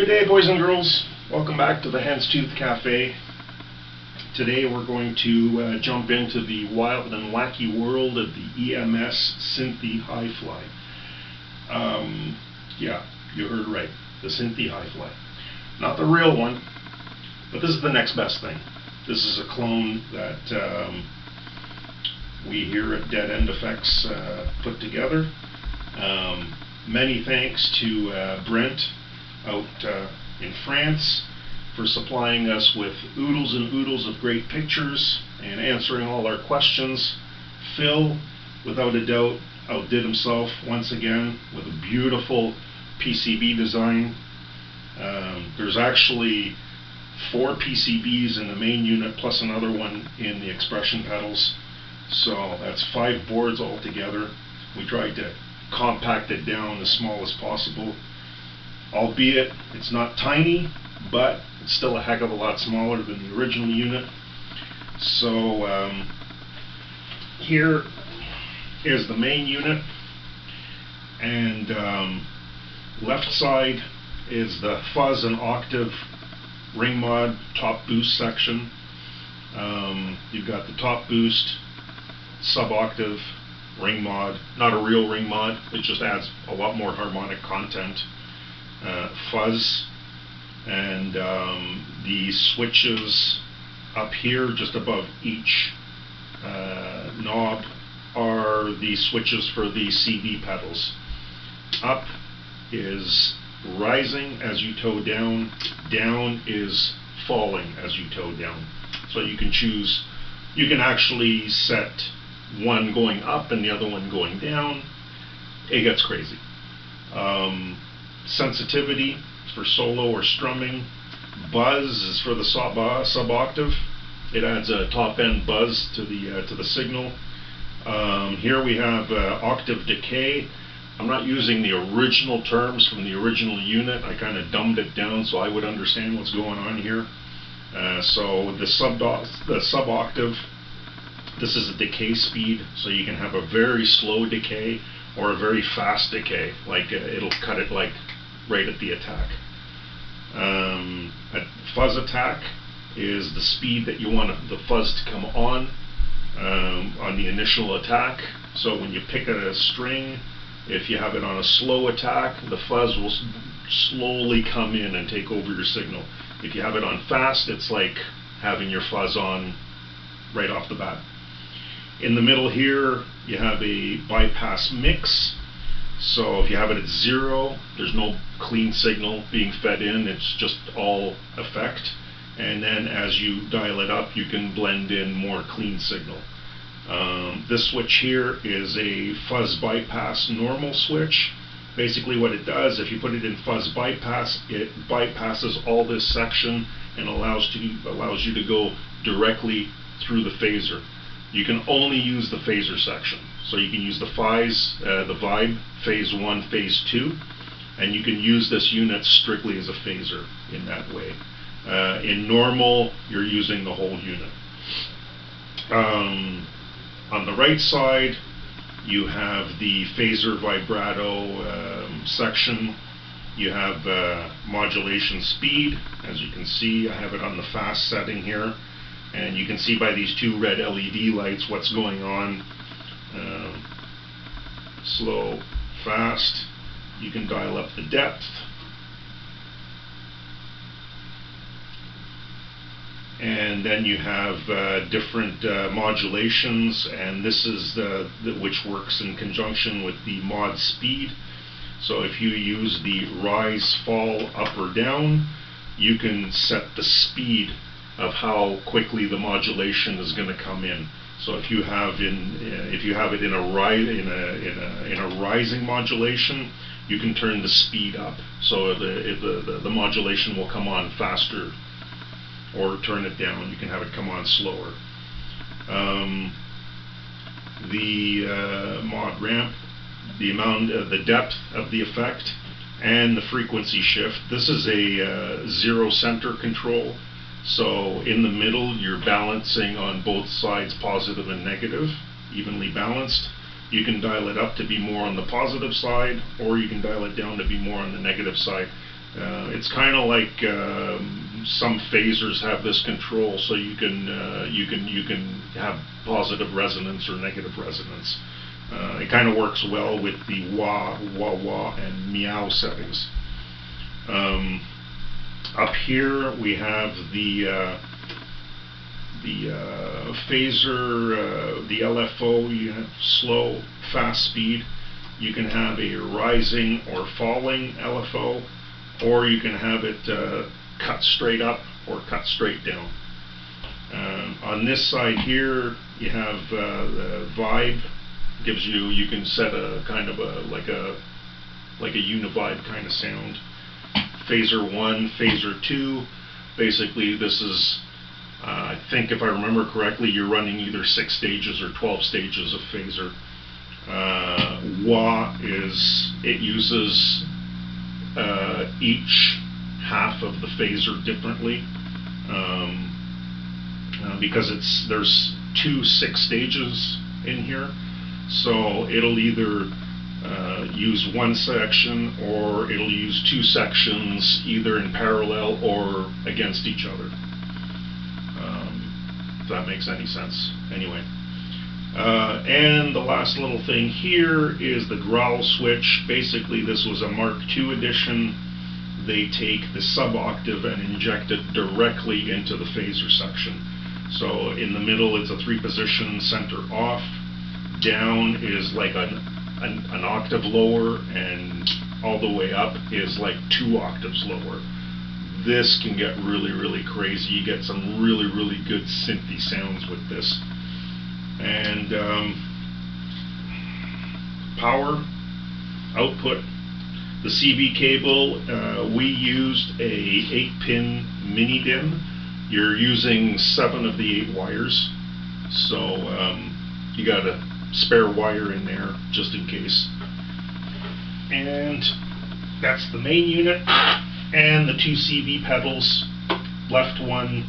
Good day, boys and girls. Welcome back to the Hen's Tooth Cafe. Today we're going to jump into the wild and wacky world of the EMS Synthi Hi Fli. Yeah, you heard right. The Synthi Hi Fli. Not the real one, but this is the next best thing. This is a clone that we here at Dead End FX put together. Many thanks to Brent out in France for supplying us with oodles and oodles of great pictures and answering all our questions. Phil, without a doubt, outdid himself once again with a beautiful PCB design. There's actually 4 PCBs in the main unit plus another one in the expression pedals, so that's 5 boards altogether. We tried to compact it down as small as possible, albeit it's not tiny, but it's still a heck of a lot smaller than the original unit. So here is the main unit, and left side is the fuzz and octave ring mod top boost section. You've got the top boost, sub octave ring mod, not a real ring mod, it just adds a lot more harmonic content. Fuzz, and the switches up here just above each knob are the switches for the CD pedals. Up is rising as you toe down, down is falling as you toe down. So you can choose, you can actually set one going up and the other one going down. It gets crazy. Sensitivity for solo or strumming. Buzz is for the sub octave. It adds a top end buzz to the signal. Here we have octave decay. I'm not using the original terms from the original unit. I kind of dumbed it down so I would understand what's going on here. So the sub octave, this is a decay speed, so you can have a very slow decay or a very fast decay, like it'll cut it like right at the attack. A fuzz attack is the speed that you want the fuzz to come on the initial attack. So when you pick a string, if you have it on a slow attack, the fuzz will slowly come in and take over your signal. If you have it on fast, it's like having your fuzz on right off the bat. In the middle here, you have a bypass mix. So if you have it at 0, there's no clean signal being fed in, it's just all effect. And then as you dial it up, you can blend in more clean signal. This switch here is a fuzz bypass normal switch. Basically what it does, if you put it in fuzz bypass, it bypasses all this section and allows you to go directly through the phaser. You can only use the phaser section. So you can use the vibe, phase 1, phase 2, and you can use this unit strictly as a phaser in that way. In normal, you're using the whole unit. On the right side, you have the phaser vibrato section. You have modulation speed. As you can see, I have it on the fast setting here. And you can see by these 2 red LED lights what's going on. Slow, fast. You can dial up the depth. And then you have different modulations, and this is which works in conjunction with the mod speed. So if you use the rise, fall, up or down, you can set the speed of how quickly the modulation is going to come in. So if you have it in a rising modulation, you can turn the speed up, so the modulation will come on faster, or turn it down. You can have it come on slower. The mod ramp, the depth of the effect, and the frequency shift. This is a 0 center control. So in the middle, you're balancing on both sides, positive and negative, evenly balanced. You can dial it up to be more on the positive side, or you can dial it down to be more on the negative side. It's kind of like some phasers have this control, so you can have positive resonance or negative resonance. It kind of works well with the wah, wah, wah, and meow settings. Up here we have the phaser, the LFO. You have slow, fast speed. You can have a rising or falling LFO, or you can have it cut straight up or cut straight down. On this side here, you have the vibe. Gives you can set a kind of like a univibe kind of sound. Phaser 1, phaser 2. Basically, this is I think if I remember correctly, you're running either 6 stages or 12 stages of phaser. Wah is, it uses each half of the phaser differently, because there's 2 6 stages in here, so it'll either use one section or it'll use 2 sections either in parallel or against each other. If that makes any sense. Anyway. And the last little thing here is the growl switch. Basically, this was a Mark II edition. They take the sub-octave and inject it directly into the phaser section. So in the middle, it's a 3-position center off. Down is like an octave lower, and all the way up is like 2 octaves lower. This can get really, really crazy. You get some really, really good synthy sounds with this. And power output, the CV cable, we used a 8-pin mini DIN. You're using 7 of the 8 wires, so you got a spare wire in there just in case. And that's the main unit, and the 2 CV pedals. Left one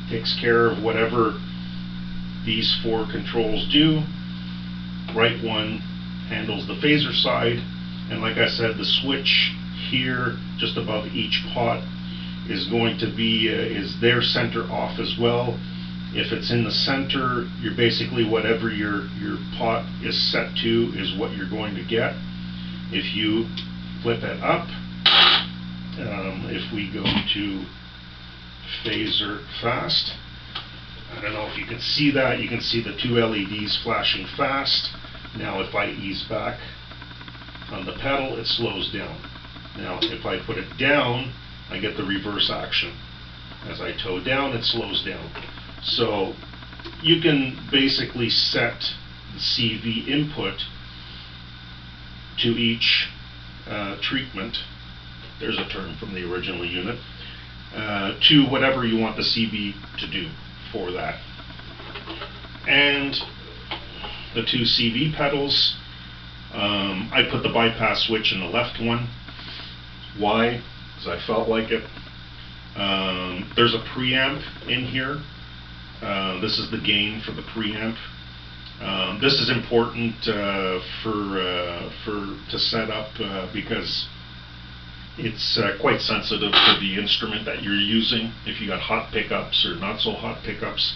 takes care of whatever these 4 controls do. Right one handles the phaser side, and like I said, the switch here just above each pot is going to be is their center off as well. If it's in the center, you're basically whatever your pot is set to is what you're going to get. If you flip it up, if we go to phaser fast, I don't know if you can see that. You can see the 2 LEDs flashing fast. Now if I ease back on the pedal, it slows down. Now if I put it down, I get the reverse action. As I toe down, it slows down. So you can basically set the CV input to each treatment, there's a term from the original unit, to whatever you want the CV to do for that. And the 2 CV pedals, I put the bypass switch in the left one. Why? Because I felt like it. There's a preamp in here. This is the gain for the preamp. This is important to set up because it's quite sensitive to the instrument that you're using. If you got hot pickups or not so hot pickups,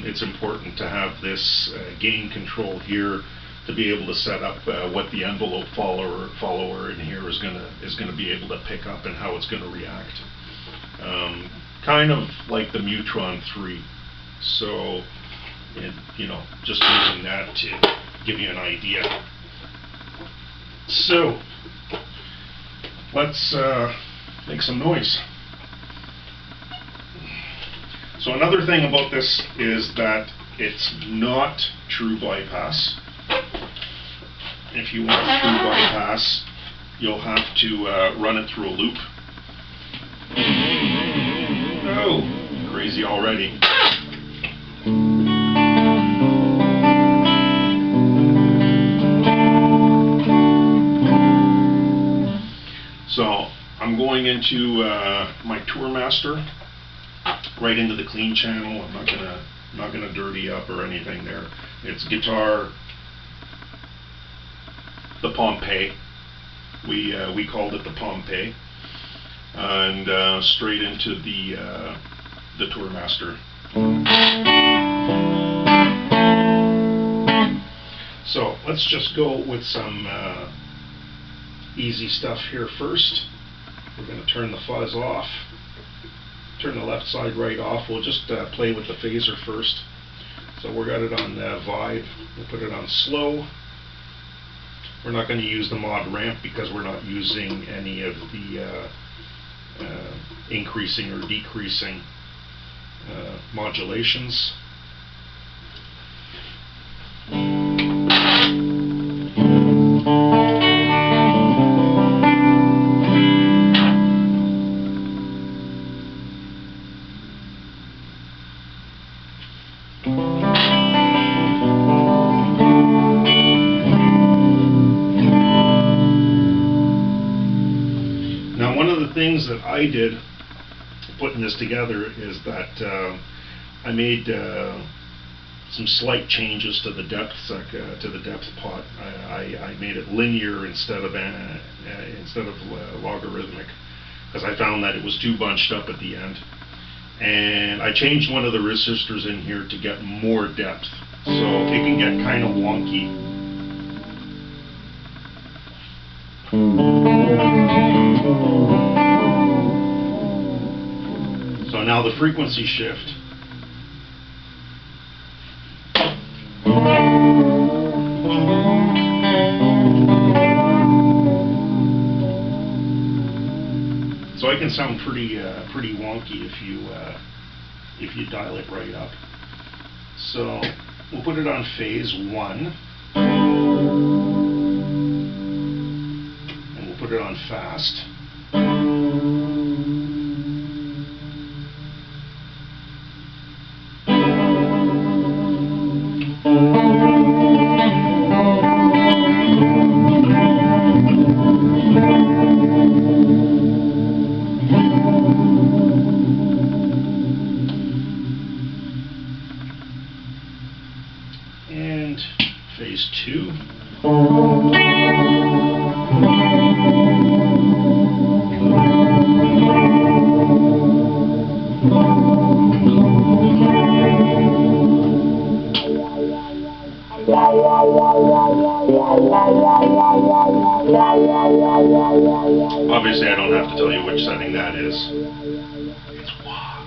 it's important to have this gain control here to be able to set up what the envelope follower in here is gonna be able to pick up and how it's gonna react. Kind of like the Mutron 3. So, you know, just using that to give you an idea. So, let's make some noise. So another thing about this is that it's not true bypass. If you want true bypass, you'll have to run it through a loop. Oh, crazy already. So I'm going into my Tourmaster, right into the clean channel. I'm not gonna dirty up or anything there. It's guitar, the Pompei, We called it the Pompei, and straight into the Tourmaster. So let's just go with some easy stuff here first. We're going to turn the fuzz off, turn the left side right off. We'll just play with the phaser first. So we got it on Vibe. We'll put it on slow. We're not going to use the mod ramp because we're not using any of the increasing or decreasing modulations. Now, one of the things that I did putting this together is that I made some slight changes to the depths, to the depth pot. I made it linear instead of logarithmic, because I found that it was too bunched up at the end. And I changed one of the resistors in here to get more depth, so it can get kind of wonky. So now the frequency shift. So it can sound pretty wonky if you dial it right up. So we'll put it on phase 1, and we'll put it on fast. And phase 2. Obviously, I don't have to tell you which setting that is. It's wah.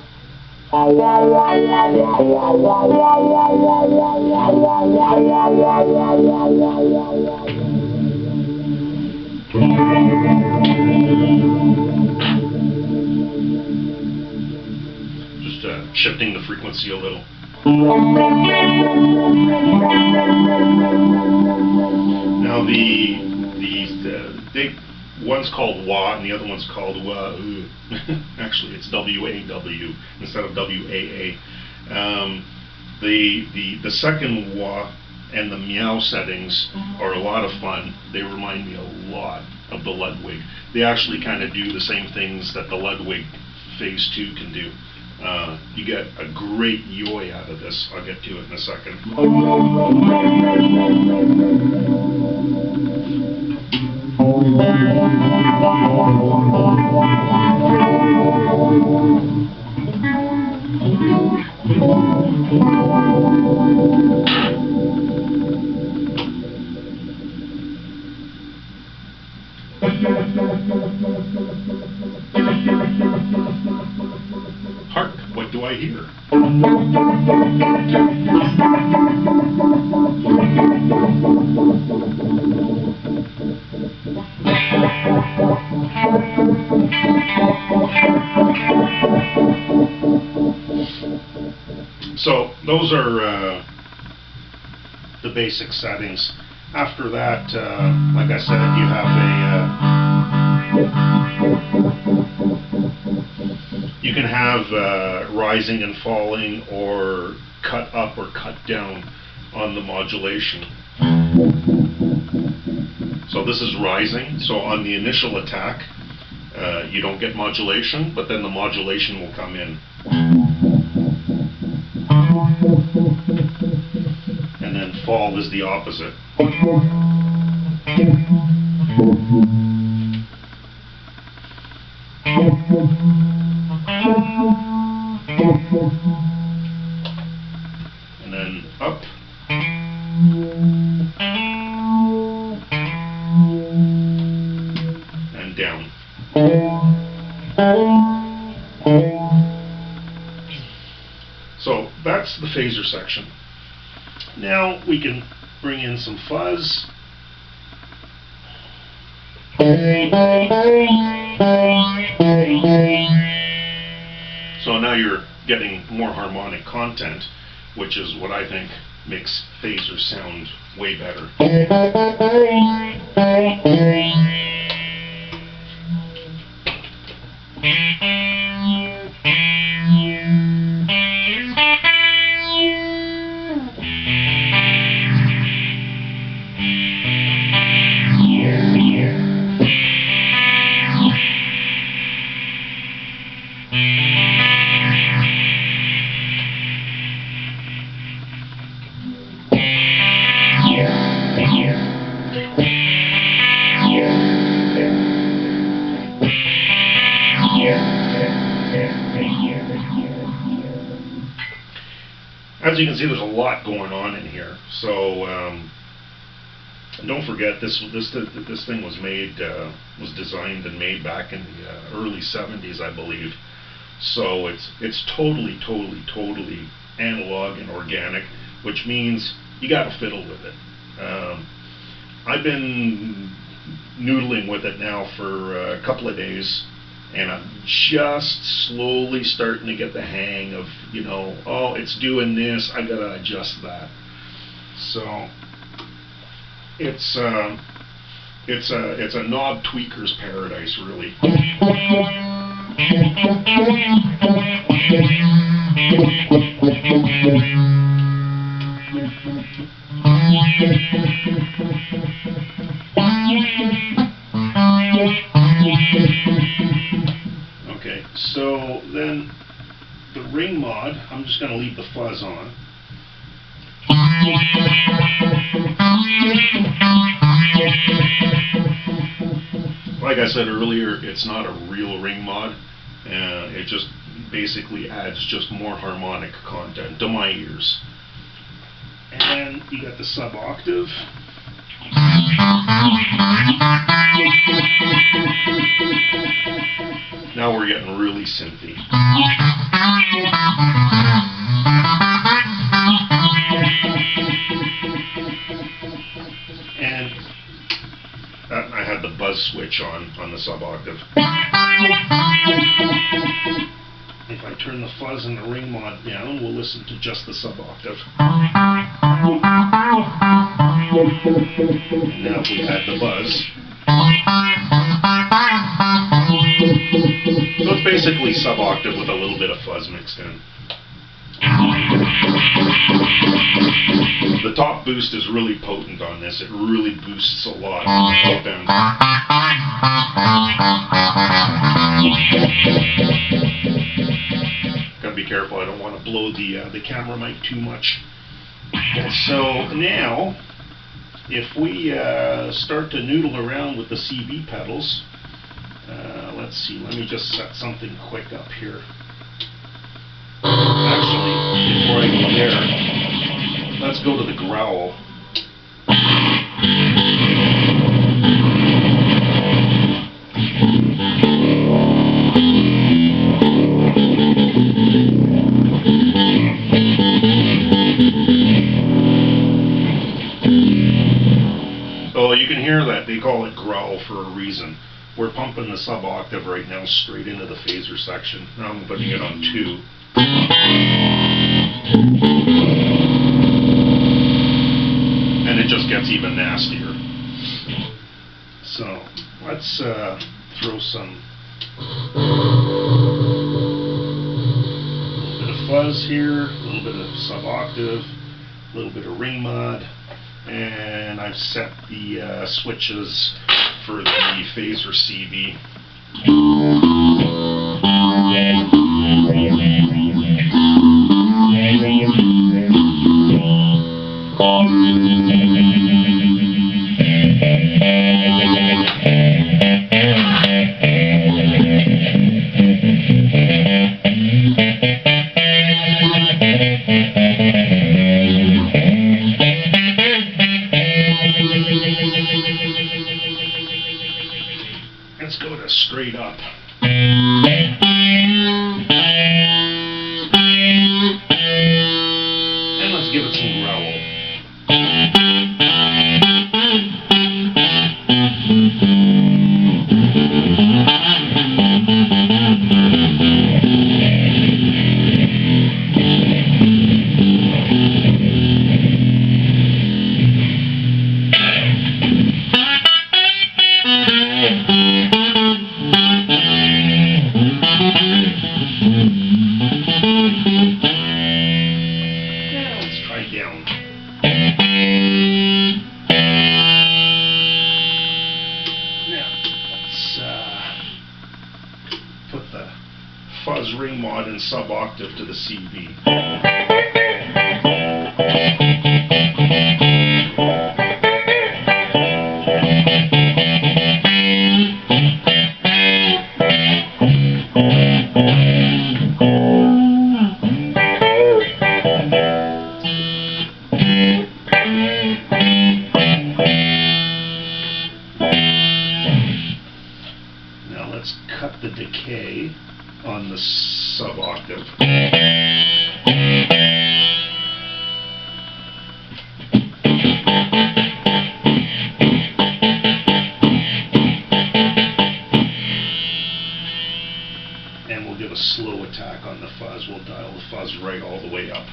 Just shifting the frequency a little. Now one's called wah and the other one's called wah. Actually, it's W-A-W instead of W-A-A. The second wah and the meow settings are a lot of fun. They remind me a lot of the Ludwig. They actually kind of do the same things that the Ludwig phase 2 can do. You get a great yoy out of this. I'll get to it in a second. Hark, what do I hear? So those are the basic settings. After that, like I said, you have you can have rising and falling, or cut up or cut down on the modulation. So this is rising. So on the initial attack, you don't get modulation, but then the modulation will come in. And then fall is the opposite. and down. So that's the phaser section. Now we can bring in some fuzz. So now you're getting more harmonic content, which is what I think makes phaser sound way better. As you can see, there's a lot going on in here. So don't forget, this thing was made, was designed and made back in the early '70s, I believe. So it's totally analog and organic, which means you got to fiddle with it. I've been noodling with it now for a couple of days, and I'm just slowly starting to get the hang of, you know, oh, it's doing this, I gotta adjust that. So it's a knob tweaker's paradise, really. Okay, so then the ring mod, I'm just going to leave the fuzz on. Like I said earlier, it's not a real ring mod. It just basically adds just more harmonic content to my ears. And you got the sub octave. Now we're getting really synthy. And I had the buzz switch on the sub octave. If I turn the fuzz and the ring mod down, we'll listen to just the sub octave. And now if we add the buzz. So it's basically sub octave with a little bit of fuzz mixed in. The top boost is really potent on this. It really boosts a lot on the top end. Gotta be careful, I don't want to blow the camera mic too much. So now, if we start to noodle around with the CV pedals, let's see, let me just set something quick up here. Actually, before I go there, let's go to the growl. So you can hear that they call it growl for a reason. We're pumping the sub octave right now straight into the phaser section. Now I'm putting it on 2. And it just gets even nastier. So let's throw some little bit of fuzz here, a little bit of sub octave, a little bit of ring mod, and I've set the switches for the phaser CV. let's go to straight up. And let's give it some growl. Down. Now, let's put the fuzz ring mod in sub-octave to the CV. Now let's cut the decay on the sub-octave. And we'll give a slow attack on the fuzz. We'll dial the fuzz right all the way up.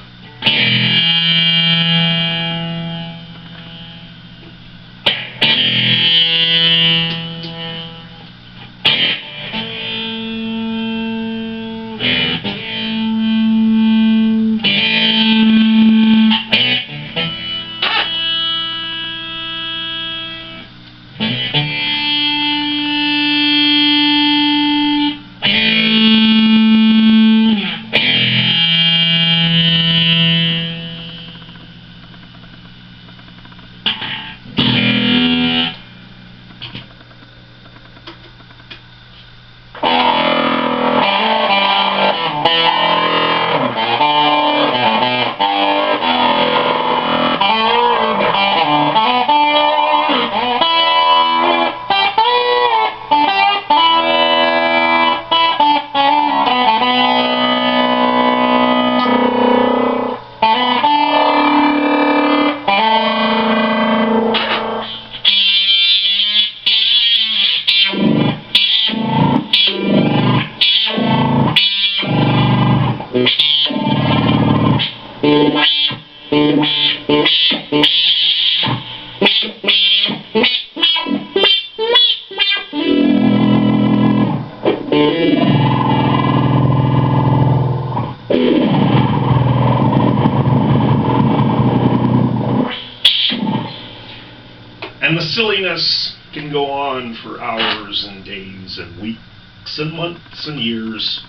And the silliness can go on for hours and days and weeks and months and years.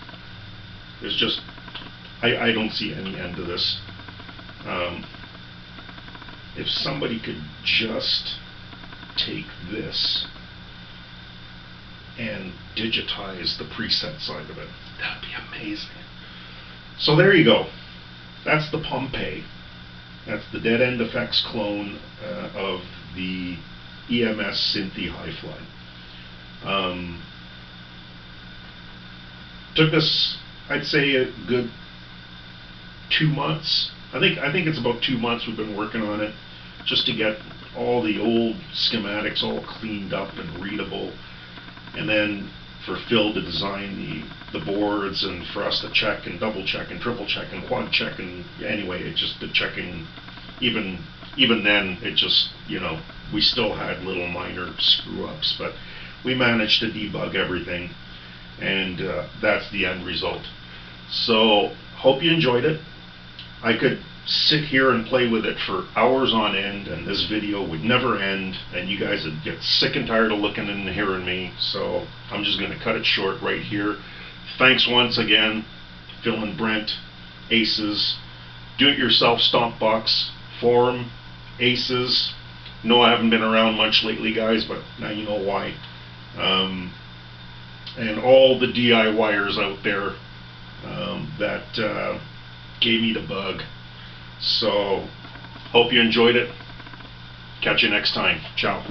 There's just, I don't see any end to this. If somebody could just take this and digitize the preset side of it, that'd be amazing. So there you go. That's the Pompei. That's the Dead End FX clone of the EMS Synthi Hi Fli. Took us, I'd say, a good 2 months. I think it's about 2 months we've been working on it, just to get all the old schematics all cleaned up and readable, and then for Phil to design the boards, and for us to check and double check and triple check and quad check, and anyway, it just, the checking, even then, it just, you know, we still had little minor screw ups, but we managed to debug everything, and that's the end result. So hope you enjoyed it. I could sit here and play with it for hours on end, and this video would never end, and you guys would get sick and tired of looking and hearing me, so I'm just going to cut it short right here. Thanks once again, Phil and Brent, Aces, Do-It-Yourself Stomp Box, Forum, Aces. No, I haven't been around much lately, guys, but now you know why. And all the DIYers out there that gave me the bug. So, hope you enjoyed it. Catch you next time. Ciao.